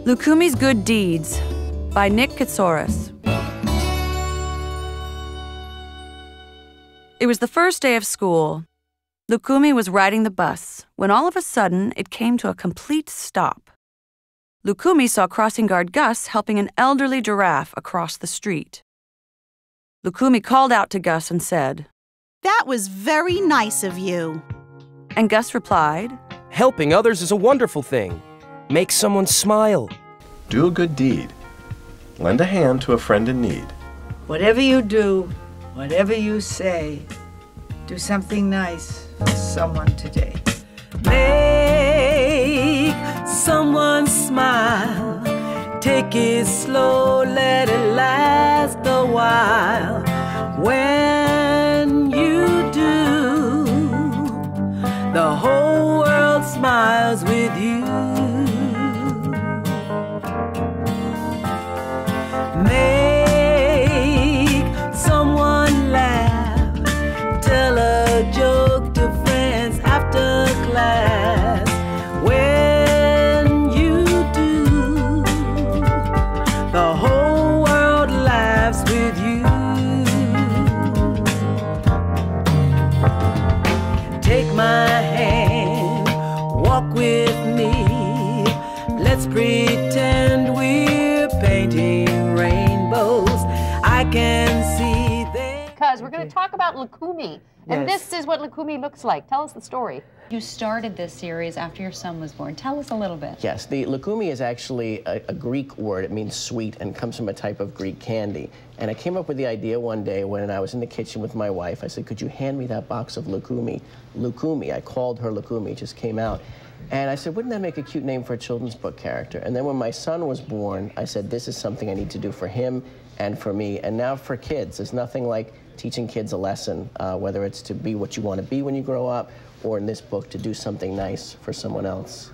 Loukoumi's Good Deeds by Nick Katsouris. It was the first day of school. Loukoumi was riding the bus when all of a sudden it came to a complete stop. Loukoumi saw crossing guard Gus helping an elderly giraffe across the street. Loukoumi called out to Gus and said, "That was very nice of you." And Gus replied, "Helping others is a wonderful thing. Make someone smile. Do a good deed. Lend a hand to a friend in need. Whatever you do, whatever you say, do something nice for someone today. Make someone smile. Take it slow, let it last a while. When you do, the whole world smiles with you. Make someone laugh. Tell a joke to friends after class. When you do, the whole world laughs with you. Take my hand, walk with me. Let's pretend we're painting rainbows. I can see them. Because we're going to talk about Loukoumi. And this is what Loukoumi looks like. Tell us the story. You started this series after your son was born. Tell us a little bit. Yes, the Loukoumi is actually a Greek word. It means sweet and comes from a type of Greek candy. And I came up with the idea one day when I was in the kitchen with my wife. I said, "Could you hand me that box of Loukoumi?" Loukoumi, I called her Loukoumi, it just came out. And I said, wouldn't that make a cute name for a children's book character? And then when my son was born, I said, this is something I need to do for him and for me. And now for kids, there's nothing like teaching kids a lesson, whether it's to be what you want to be when you grow up, or in this book, to do something nice for someone else.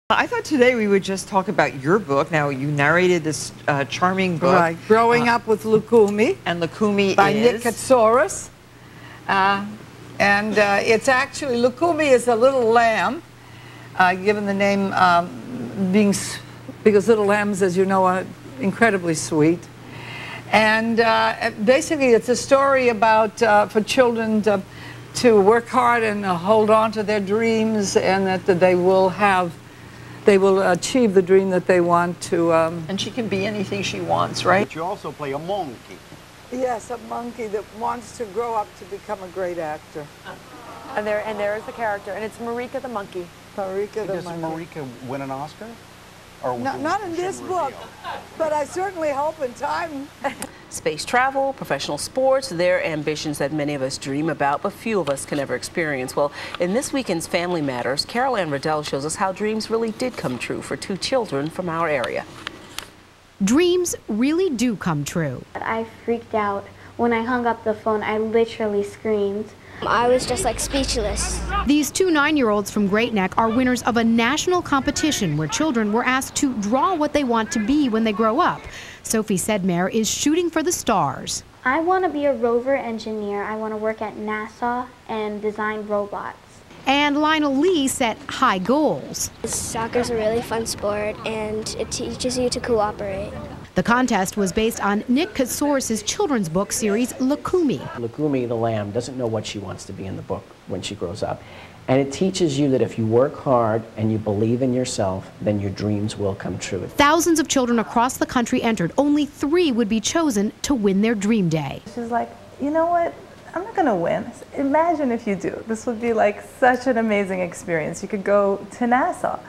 I thought today we would just talk about your book. Now, you narrated this charming book. Right, Growing Up with Loukoumi. And Loukoumi by is? Nick Katsouris. It's actually, Loukoumi is a little lamb, given the name because little lambs, as you know, are incredibly sweet. And basically, it's a story about for children to work hard and hold on to their dreams, and that they will achieve the dream that they want to. And she can be anything she wants, right? But you also play a monkey. Yes, a monkey that wants to grow up to become a great actor. And there is the character, and it's Marika the monkey. Marika the Does monkey. Marika win an Oscar? Or Not in this book, but I certainly hope in time. Space travel, professional sports, they're ambitions that many of us dream about, but few of us can ever experience. Well, in this weekend's Family Matters, Carol Ann Riddell shows us how dreams really did come true for two children from our area. Dreams really do come true. I freaked out. When I hung up the phone, I literally screamed. I was just like speechless. These two 9-year-olds from Great Neck are winners of a national competition where children were asked to draw what they want to be when they grow up. Sophie Sedmare is shooting for the stars. I want to be a rover engineer. I want to work at NASA and design robots. And Lionel Lee set high goals. Soccer's a really fun sport, and it teaches you to cooperate. The contest was based on Nick Katsouris' children's book series, Loukoumi. Loukoumi, the lamb, doesn't know what she wants to be in the book when she grows up. And it teaches you that if you work hard and you believe in yourself, then your dreams will come true. Thousands of children across the country entered. Only 3 would be chosen to win their dream day. She's like, you know what? I'm not going to win. Imagine if you do. This would be like such an amazing experience. You could go to NASA.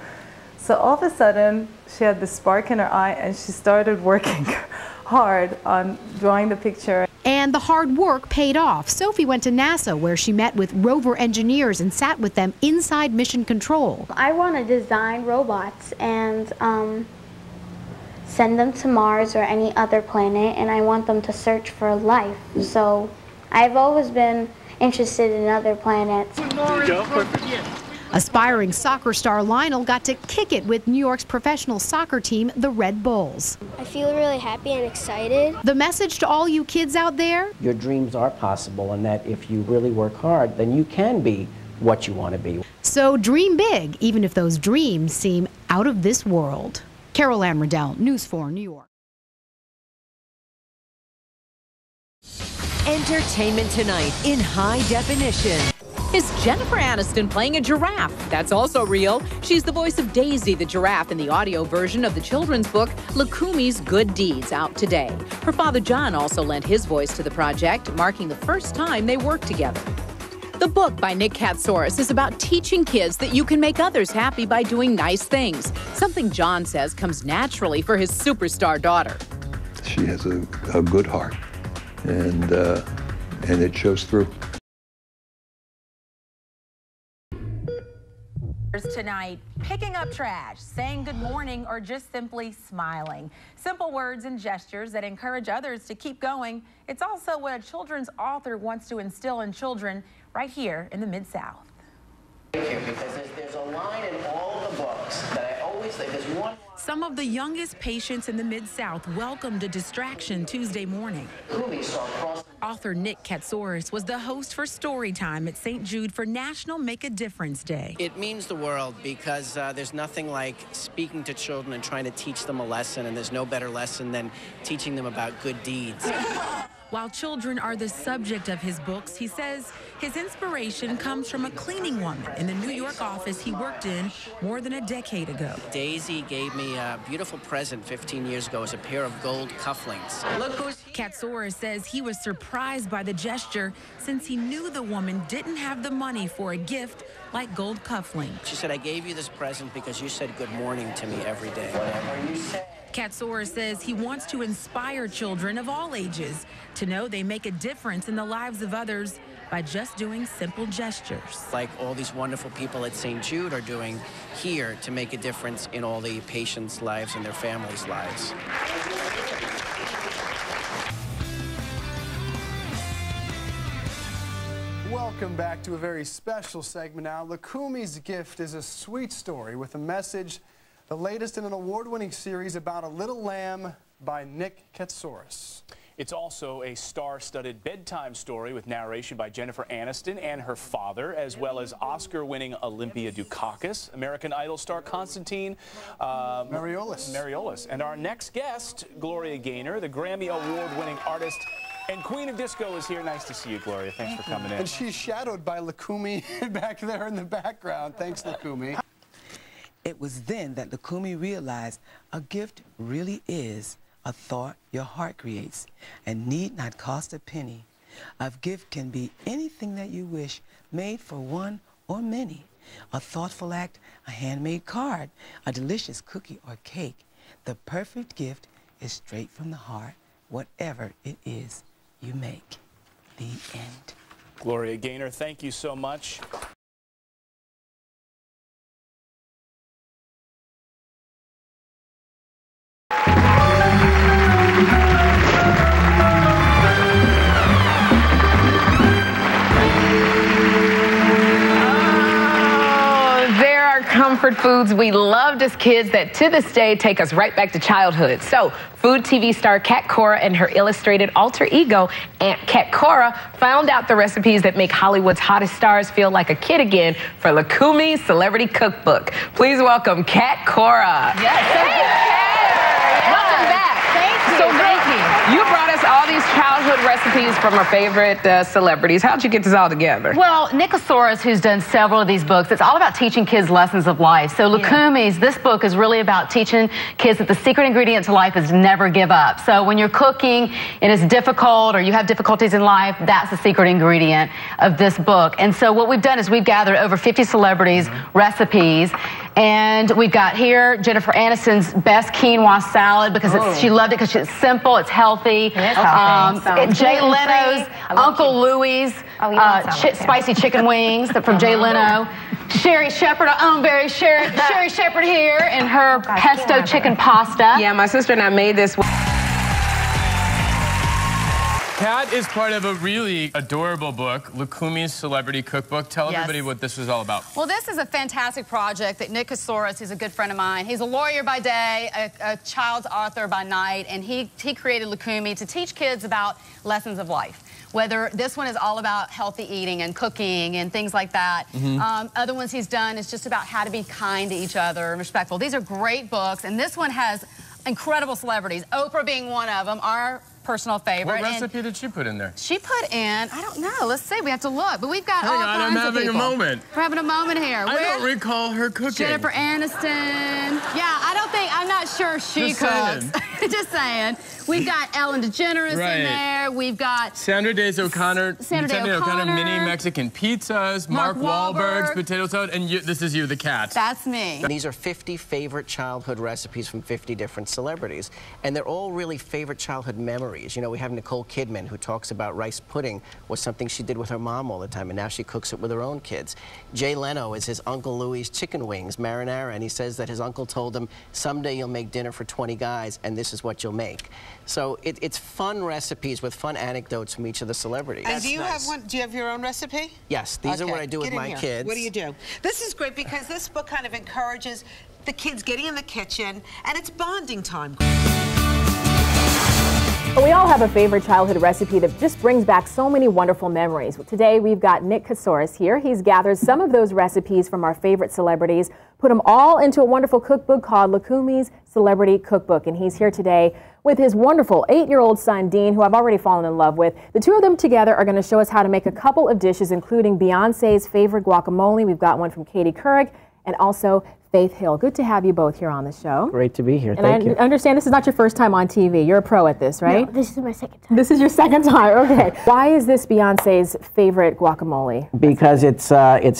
So all of a sudden, she had the spark in her eye and she started working hard on drawing the picture. And the hard work paid off. Sophie went to NASA, where she met with rover engineers and sat with them inside Mission Control. I want to design robots and send them to Mars or any other planet, and I want them to search for life. So I've always been interested in other planets. Aspiring soccer star Lionel got to kick it with New York's professional soccer team, the Red Bulls. I feel really happy and excited. The message to all you kids out there? Your dreams are possible, and that if you really work hard, then you can be what you want to be. So dream big, even if those dreams seem out of this world. Carol Ann Riddell, News 4, New York. Entertainment Tonight in high definition. Is Jennifer Aniston playing a giraffe? That's also real. She's the voice of Daisy the giraffe in the audio version of the children's book Loukoumi's Good Deeds, out today. Her father John also lent his voice to the project, marking the first time they worked together. The book by Nick Katsouris is about teaching kids that you can make others happy by doing nice things, something John says comes naturally for his superstar daughter. She has a good heart, and it shows through. Tonight, picking up trash, saying good morning, or just simply smiling. Simple words and gestures that encourage others to keep going. It's also what a children's author wants to instill in children right here in the Mid-South. Thank you, because there's a line in all the books that I always think there's one. Some of the youngest patients in the Mid-South welcomed a distraction Tuesday morning. Author Nick Katsouris was the host for Storytime at St. Jude for National Make a Difference Day. It means the world because there's nothing like speaking to children and trying to teach them a lesson, and there's no better lesson than teaching them about good deeds. While children are the subject of his books, he says his inspiration comes from a cleaning woman in the New York office he worked in more than a decade ago. Daisy gave me a beautiful present 15 years ago as a pair of gold cufflinks. Look who's here. Katsouris says he was surprised by the gesture since he knew the woman didn't have the money for a gift like gold cufflinks. She said, I gave you this present because you said good morning to me every day. Whatever you say. Katsouris says he wants to inspire children of all ages to know they make a difference in the lives of others by just doing simple gestures. Like all these wonderful people at St. Jude are doing here to make a difference in all the patients' lives and their families' lives. Welcome back to a very special segment now. Loukoumi's Gift is a sweet story with a message, the latest in an award-winning series about a little lamb by Nick Katsouris. It's also a star-studded bedtime story with narration by Jennifer Aniston and her father, as well as Oscar-winning Olympia Dukakis, American Idol star Constantine Mariolis. And our next guest, Gloria Gaynor, the Grammy Award-winning artist and Queen of Disco, is here. Nice to see you, Gloria. Thanks for coming in. And she's shadowed by Loukoumi back there in the background. Thanks, Loukoumi. It was then that Loukoumi realized a gift really is a thought your heart creates and need not cost a penny. A gift can be anything that you wish, made for one or many. A thoughtful act, a handmade card, a delicious cookie or cake. The perfect gift is straight from the heart, whatever it is you make. The end. Gloria Gaynor, thank you so much. Comfort foods we loved as kids that to this day take us right back to childhood. So, food TV star Kat Cora and her illustrated alter ego, Aunt Kat Cora, found out the recipes that make Hollywood's hottest stars feel like a kid again for Loukoumi's Celebrity Cookbook. Please welcome Kat Cora. Yes. Hey, Kat. Welcome back. Thank you. So, you brought us all these childhood recipes from our favorite celebrities. How'd you get this all together? Well, Nick Katsouris, who's done several of these books, it's all about teaching kids lessons of life. So Loukoumi's, this book is really about teaching kids that the secret ingredient to life is never give up. So when you're cooking and it's difficult or you have difficulties in life, that's the secret ingredient of this book. And so what we've done is we've gathered over 50 celebrities' recipes. And we've got here Jennifer Aniston's best quinoa salad because she loved it because it's simple, it's healthy. Jay Leno's Uncle Louie's spicy chicken wings from Jay Leno. Sherry Shepherd, our own very Sherry Shepherd here in her pesto chicken pasta. Yeah, my sister and I made this. Kat is part of a really adorable book, Loukoumi's Celebrity Cookbook. Tell everybody what this is all about. Well, this is a fantastic project that Nick Katsouris, who's a good friend of mine, he's a lawyer by day, a child's author by night, and he created Loukoumi to teach kids about lessons of life. whether this one is all about healthy eating and cooking and things like that. Other ones he's done is just about how to be kind to each other and respectful. These are great books, and this one has incredible celebrities, Oprah being one of them, our personal favorite. What recipe did she put in there? She put in, I don't know, let's see, we have to look, but we've got Hang all on, kinds I'm of having people. a moment. We're having a moment here. I don't recall her cooking. Jennifer Aniston. Yeah, I'm not sure she Just cooks. saying. Just saying. We've got Ellen DeGeneres in there. We've got Sandra Day O'Connor, mini Mexican pizzas, Mark Wahlberg's potato salad, and this is you, the cat. That's me. These are 50 favorite childhood recipes from 50 different celebrities, and they're all really favorite childhood memories. You know, we have Nicole Kidman, who talks about rice pudding was something she did with her mom all the time, and now she cooks it with her own kids. Jay Leno is his Uncle Louie's chicken wings, marinara, and he says that his uncle told him, someday you'll make dinner for 20 guys, and this is what you'll make. So it's fun recipes with fun anecdotes from each of the celebrities. And do you have one? Do you have your own recipe? Yes, these are what I do with my kids. What do you do? This is great because this book kind of encourages the kids getting in the kitchen, and it's bonding time. We all have a favorite childhood recipe that just brings back so many wonderful memories. Today we've got Nick Casoris here. He's gathered some of those recipes from our favorite celebrities, put them all into a wonderful cookbook called Loukoumi's Celebrity Cookbook, and he's here today with his wonderful 8-year-old son, Dean, who I've already fallen in love with. The two of them together are going to show us how to make a couple of dishes, including Beyonce's favorite guacamole. We've got one from Katie Couric and also Faith Hill. Good to have you both here on the show. Great to be here. And Thank you. I understand this is not your first time on TV. You're a pro at this, right? No, this is my second time. This is your second time, okay. Why is this Beyonce's favorite guacamole? Because it's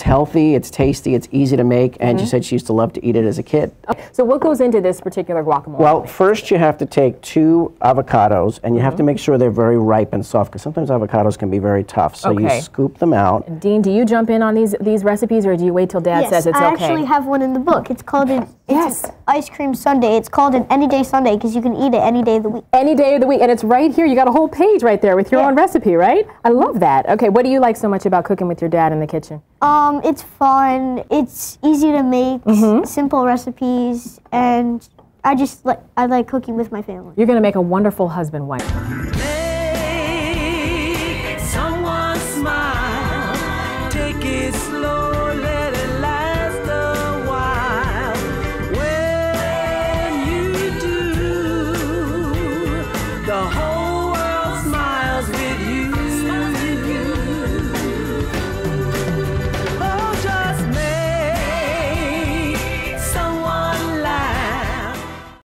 healthy, it's tasty, it's easy to make, and she said she used to love to eat it as a kid. Okay. So what goes into this particular guacamole? Well, first you have to take 2 avocados, and you have to make sure they're very ripe and soft, because sometimes avocados can be very tough. So you scoop them out. Dean, do you jump in on these recipes, or do you wait till Dad says it's okay? I actually have one in the book. It's called an ice cream sundae. It's called an any day sundae because you can eat it any day of the week. Any day of the week, and it's right here. You got a whole page right there with your own recipe, right? I love that. Okay, what do you like so much about cooking with your dad in the kitchen? It's fun. It's easy to make, simple recipes, and I like cooking with my family. You're going to make a wonderful husband-wife.